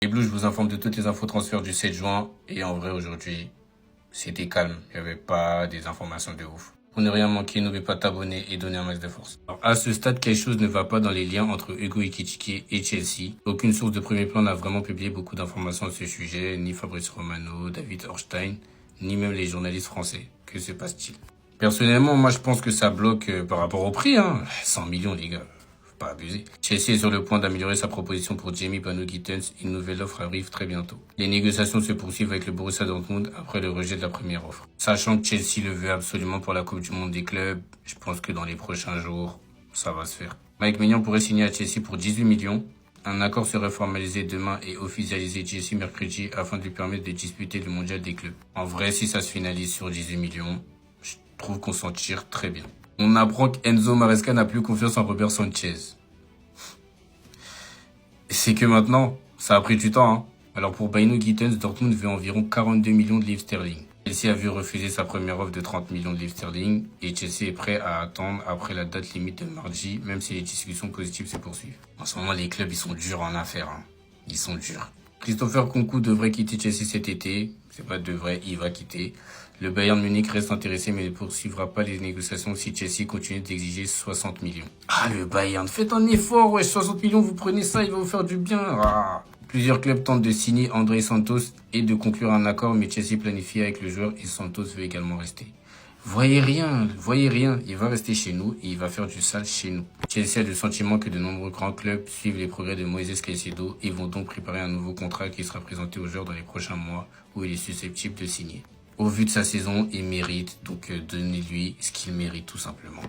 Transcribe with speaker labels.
Speaker 1: Les Blues, je vous informe de toutes les infos transferts du 7 juin. Et en vrai, aujourd'hui, c'était calme. Il n'y avait pas des informations de ouf. Pour ne rien manquer, n'oubliez pas de t'abonner et donner un max de force. Alors, à ce stade, quelque chose ne va pas dans les liens entre Hugo Ekitike et Chelsea. Aucune source de premier plan n'a vraiment publié beaucoup d'informations à ce sujet, ni Fabrice Romano, David Orstein, ni même les journalistes français. Que se passe-t-il? Personnellement, moi, je pense que ça bloque par rapport au prix, hein. 100 millions, les gars. Pas abusé. Chelsea est sur le point d'améliorer sa proposition pour Jamie Bano-Gittens. Une nouvelle offre arrive très bientôt. Les négociations se poursuivent avec le Borussia Dortmund après le rejet de la première offre. Sachant que Chelsea le veut absolument pour la Coupe du Monde des clubs, je pense que dans les prochains jours, ça va se faire. Mike Maignan pourrait signer à Chelsea pour 18 millions. Un accord serait formalisé demain et officialisé Chelsea mercredi afin de lui permettre de disputer le mondial des clubs. En vrai, si ça se finalise sur 18 millions, je trouve qu'on s'en tire très bien. On apprend qu'Enzo Maresca n'a plus confiance en Robert Sanchez. C'est que maintenant, ça a pris du temps, hein. Alors pour Bano-Gittens, Dortmund veut environ 42 millions de livres sterling. Chelsea a vu refuser sa première offre de 30 millions de livres sterling et Chelsea est prêt à attendre après la date limite de mardi, même si les discussions positives se poursuivent. En ce moment, les clubs, ils sont durs en affaires, hein. Ils sont durs. Christopher Nkunku devrait quitter Chelsea cet été. C'est pas devrait, il va quitter. Le Bayern Munich reste intéressé mais ne poursuivra pas les négociations si Chelsea continue d'exiger 60 millions. Ah, le Bayern, faites un effort, ouais, 60 millions, vous prenez ça, il va vous faire du bien. Ah. Plusieurs clubs tentent de signer André Santos et de conclure un accord, mais Chelsea planifie avec le joueur et Santos veut également rester. Voyez rien, il va rester chez nous et il va faire du sale chez nous. Chelsea a le sentiment que de nombreux grands clubs suivent les progrès de Moises Caicedo et vont donc préparer un nouveau contrat qui sera présenté au joueur dans les prochains mois où il est susceptible de signer. Au vu de sa saison, il mérite, donc donnez-lui ce qu'il mérite tout simplement.